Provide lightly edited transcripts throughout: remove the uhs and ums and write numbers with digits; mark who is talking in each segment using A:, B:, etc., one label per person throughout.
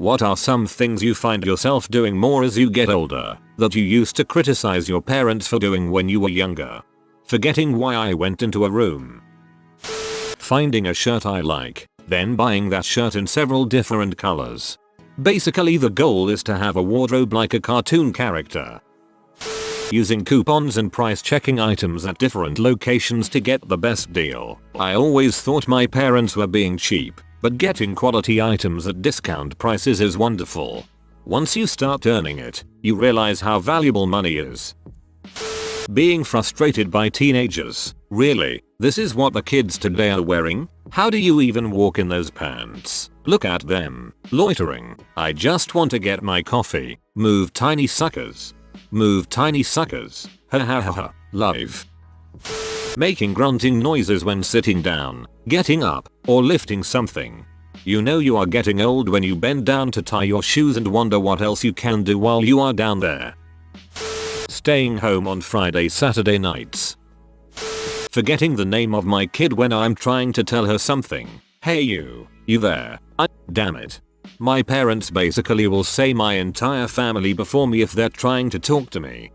A: What are some things you find yourself doing more as you get older that you used to criticize your parents for doing when you were younger? Forgetting why I went into a room. Finding a shirt I like, then buying that shirt in several different colors. Basically the goal is to have a wardrobe like a cartoon character. Using coupons and price checking items at different locations to get the best deal. I always thought my parents were being cheap, but getting quality items at discount prices is wonderful. Once you start earning it, you realize how valuable money is. Being frustrated by teenagers. Really? This is what the kids today are wearing? How do you even walk in those pants? Look at them. Loitering. I just want to get my coffee. Move tiny suckers. Move tiny suckers. Ha ha ha ha. Live. Making grunting noises when sitting down, getting up, or lifting something. You know you are getting old when you bend down to tie your shoes and wonder what else you can do while you are down there. Staying home on Friday, Saturday nights. Forgetting the name of my kid when I'm trying to tell her something. Hey you there. Damn it. My parents basically will say my entire family before me if they're trying to talk to me.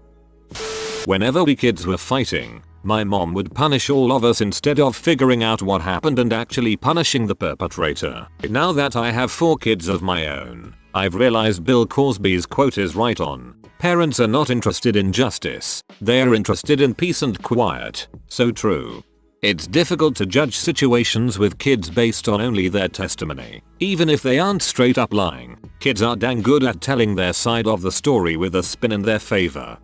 A: Whenever we kids were fighting, my mom would punish all of us instead of figuring out what happened and actually punishing the perpetrator. Now that I have 4 kids of my own, I've realized Bill Cosby's quote is right on. Parents are not interested in justice, they are interested in peace and quiet. So true. It's difficult to judge situations with kids based on only their testimony. Even if they aren't straight up lying, kids are dang good at telling their side of the story with a spin in their favor.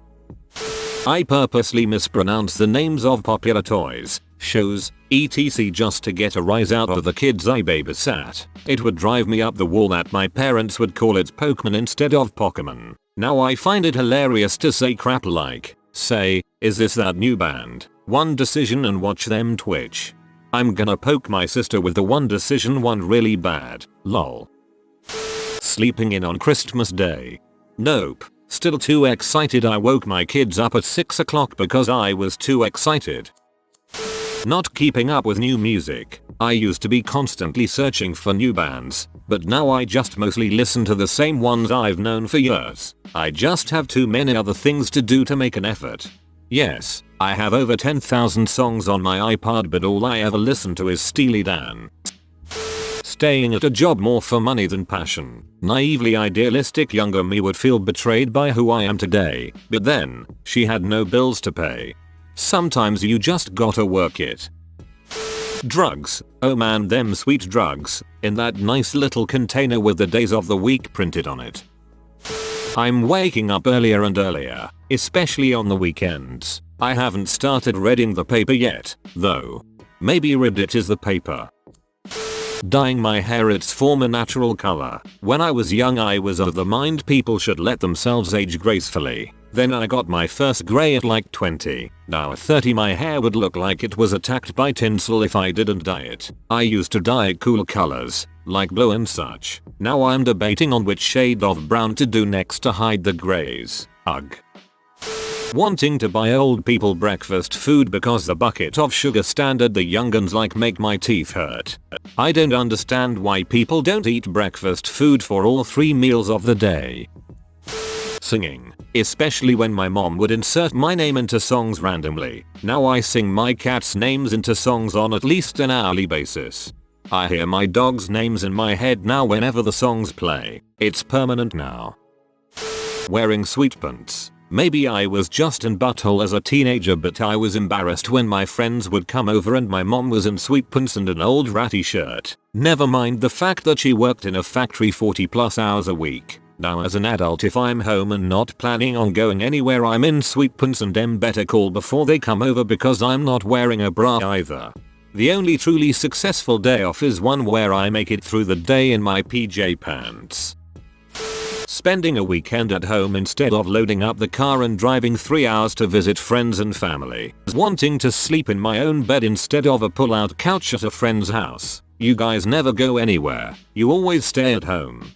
A: I purposely mispronounce the names of popular toys, shows, etc. just to get a rise out of the kids I babysat. It would drive me up the wall that my parents would call it Pokemon instead of Pokemon. Now I find it hilarious to say crap like, say, is this that new band? One Decision and watch them twitch. I'm gonna poke my sister with the One Decision one really bad, lol. Sleeping in on Christmas Day. Nope. Still too excited. I woke my kids up at 6 o'clock because I was too excited. Not keeping up with new music. I used to be constantly searching for new bands, but now I just mostly listen to the same ones I've known for years. I just have too many other things to do to make an effort. Yes, I have over 10,000 songs on my iPod, but all I ever listen to is Steely Dan. Staying at a job more for money than passion. Naively idealistic younger me would feel betrayed by who I am today, but then, she had no bills to pay. Sometimes you just gotta work it. Drugs. Oh man, them sweet drugs, in that nice little container with the days of the week printed on it. I'm waking up earlier and earlier, especially on the weekends. I haven't started reading the paper yet, though. Maybe Reddit is the paper. Dyeing my hair its former natural color. When I was young I was of the mind people should let themselves age gracefully. Then I got my first grey at like 20. Now at 30 my hair would look like it was attacked by tinsel if I didn't dye it. I used to dye it cool colors, like blue and such. Now I'm debating on which shade of brown to do next to hide the greys. Ugh. Wanting to buy old people breakfast food because the bucket of sugar standard the younguns like make my teeth hurt. I don't understand why people don't eat breakfast food for all 3 meals of the day. Singing, especially when my mom would insert my name into songs randomly. Now I sing my cat's names into songs on at least an hourly basis. I hear my dog's names in my head now whenever the songs play. It's permanent now. Wearing sweatpants. Maybe I was just in butthole as a teenager, but I was embarrassed when my friends would come over and my mom was in sweatpants and an old ratty shirt. Never mind the fact that she worked in a factory 40+ hours a week. Now as an adult if I'm home and not planning on going anywhere I'm in sweatpants and them better call before they come over because I'm not wearing a bra either. The only truly successful day off is one where I make it through the day in my PJ pants. Spending a weekend at home instead of loading up the car and driving 3 hours to visit friends and family. Wanting to sleep in my own bed instead of a pull-out couch at a friend's house. You guys never go anywhere. You always stay at home.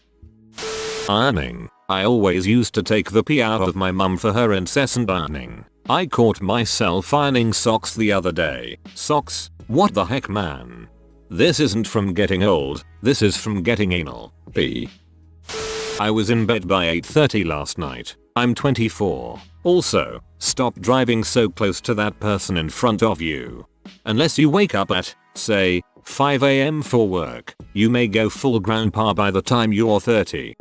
A: Ironing. I always used to take the pee out of my mum for her incessant ironing. I caught myself ironing socks the other day. Socks? What the heck, man? This isn't from getting old, this is from getting anal. P. I was in bed by 8:30 last night. I'm 24. Also, stop driving so close to that person in front of you. Unless you wake up at, say, 5 AM for work, you may go full grandpa by the time you're 30.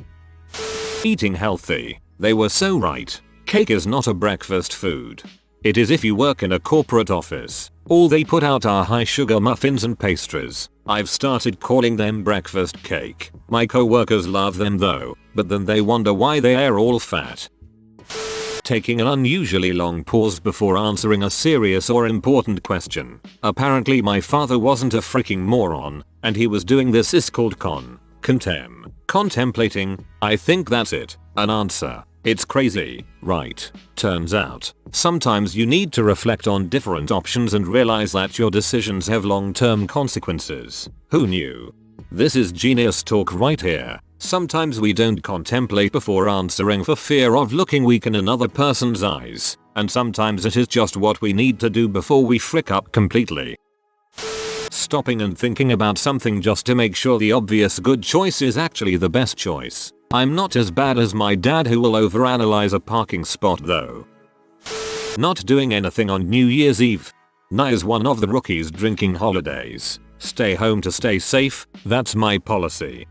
A: Eating healthy. They were so right. Cake is not a breakfast food. It is if you work in a corporate office. All they put out are high sugar muffins and pastries. I've started calling them breakfast cake. My coworkers love them though, but then they wonder why they are all fat. Taking an unusually long pause before answering a serious or important question. Apparently my father wasn't a freaking moron, and he was doing this is called contemplating. I think that's it. An answer. It's crazy, right? Turns out, sometimes you need to reflect on different options and realize that your decisions have long-term consequences. Who knew? This is genius talk right here. Sometimes we don't contemplate before answering for fear of looking weak in another person's eyes, and sometimes it is just what we need to do before we frick up completely. Stopping and thinking about something just to make sure the obvious good choice is actually the best choice. I'm not as bad as my dad who will overanalyze a parking spot though. Not doing anything on New Year's Eve. Is one of the rookies drinking holidays. Stay home to stay safe, that's my policy.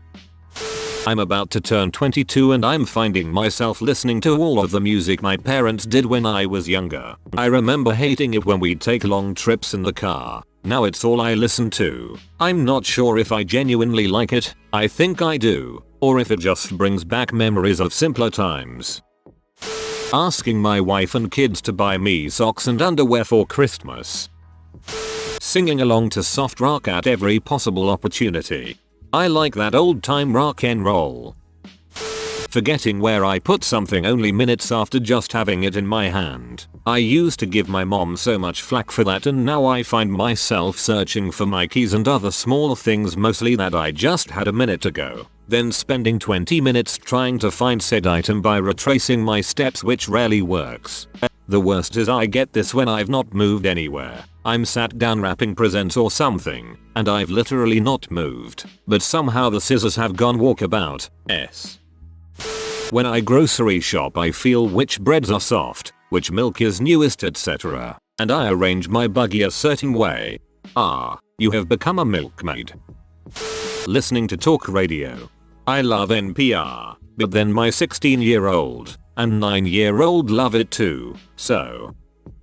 A: I'm about to turn 22 and I'm finding myself listening to all of the music my parents did when I was younger. I remember hating it when we'd take long trips in the car. Now it's all I listen to. I'm not sure if I genuinely like it. I think I do. Or if it just brings back memories of simpler times. Asking my wife and kids to buy me socks and underwear for Christmas. Singing along to soft rock at every possible opportunity. I like that old time rock and roll. Forgetting where I put something only minutes after just having it in my hand. I used to give my mom so much flack for that, and now I find myself searching for my keys and other small things mostly that I just had a minute ago. Then spending 20 minutes trying to find said item by retracing my steps, which rarely works. The worst is I get this when I've not moved anywhere. I'm sat down wrapping presents or something, and I've literally not moved, but somehow the scissors have gone walkabout. When I grocery shop I feel which breads are soft, which milk is newest, etc. And I arrange my buggy a certain way. You have become a milkmaid. Listening to talk radio. I love NPR, but then my 16-year-old and 9-year-old love it too, so.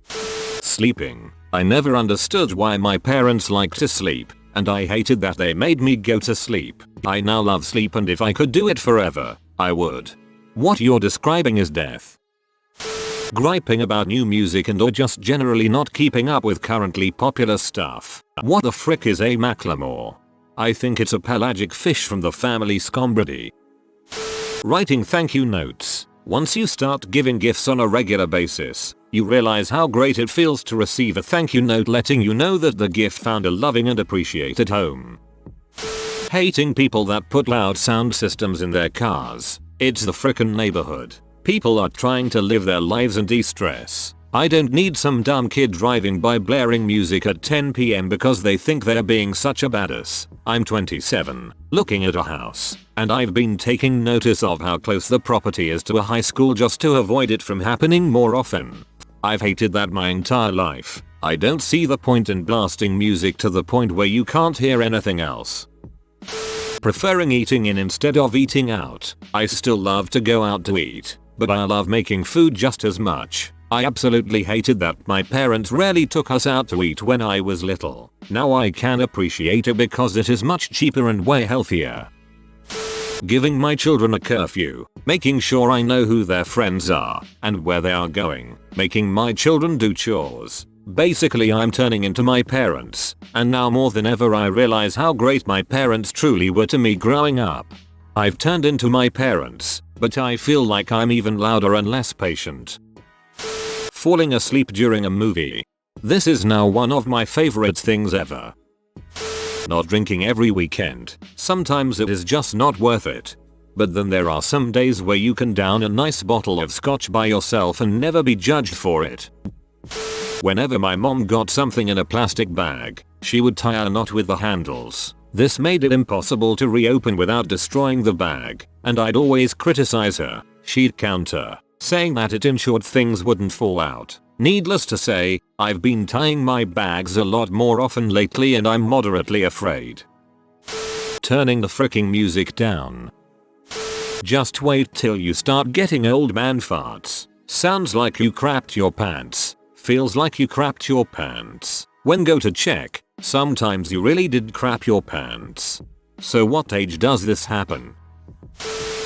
A: Sleeping. I never understood why my parents liked to sleep, and I hated that they made me go to sleep. I now love sleep, and if I could do it forever, I would. What you're describing is death. Griping about new music and or just generally not keeping up with currently popular stuff. What the frick is a Macklemore? I think it's a pelagic fish from the family Scombridae. Writing thank you notes. Once you start giving gifts on a regular basis, you realize how great it feels to receive a thank you note letting you know that the gift found a loving and appreciated home. Hating people that put loud sound systems in their cars. It's the frickin' neighborhood. People are trying to live their lives and de-stress. I don't need some dumb kid driving by blaring music at 10 PM because they think they're being such a badass. I'm 27, looking at a house, and I've been taking notice of how close the property is to a high school just to avoid it from happening more often. I've hated that my entire life. I don't see the point in blasting music to the point where you can't hear anything else. Preferring eating in instead of eating out. I still love to go out to eat, but I love making food just as much. I absolutely hated that my parents rarely took us out to eat when I was little. Now I can appreciate it because it is much cheaper and way healthier. Giving my children a curfew, making sure I know who their friends are and where they are going, making my children do chores. Basically I'm turning into my parents, and now more than ever I realize how great my parents truly were to me growing up. I've turned into my parents, but I feel like I'm even louder and less patient. Falling asleep during a movie. This is now one of my favorite things ever. Not drinking every weekend. Sometimes it is just not worth it. But then there are some days where you can down a nice bottle of scotch by yourself and never be judged for it. Whenever my mom got something in a plastic bag, she would tie a knot with the handles. This made it impossible to reopen without destroying the bag, and I'd always criticize her. She'd counter, saying that it ensured things wouldn't fall out. Needless to say, I've been tying my bags a lot more often lately and I'm moderately afraid. Turning the fricking music down. Just wait till you start getting old man farts. Sounds like you crapped your pants. Feels like you crapped your pants. When go to check, sometimes you really did crap your pants. So what age does this happen?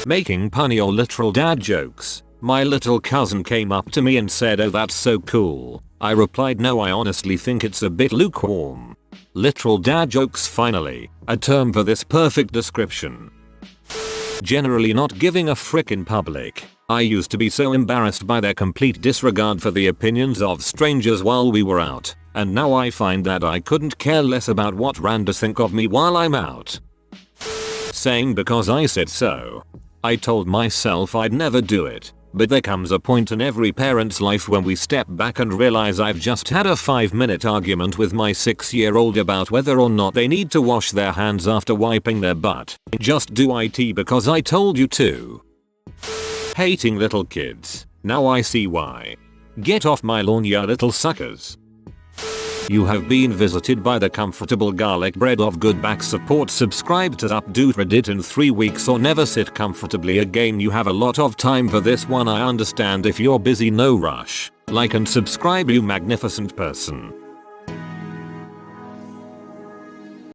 A: Making punny or literal dad jokes. My little cousin came up to me and said, "Oh, that's so cool." I replied, "No, I honestly think it's a bit lukewarm." Literal dad jokes, finally, a term for this perfect description. Generally not giving a frick in public. I used to be so embarrassed by their complete disregard for the opinions of strangers while we were out, and now I find that I couldn't care less about what randos think of me while I'm out. Saying because I said so. I told myself I'd never do it, but there comes a point in every parent's life when we step back and realize I've just had a 5-minute argument with my 6-year-old about whether or not they need to wash their hands after wiping their butt. Just do it because I told you to. Hating little kids. Now I see why. Get off my lawn, you little suckers. You have been visited by the comfortable garlic bread of good back support. Subscribe to Updoot Reddit in 3 weeks or never sit comfortably again. You have a lot of time for this one. I understand if you're busy, no rush. Like and subscribe, you magnificent person.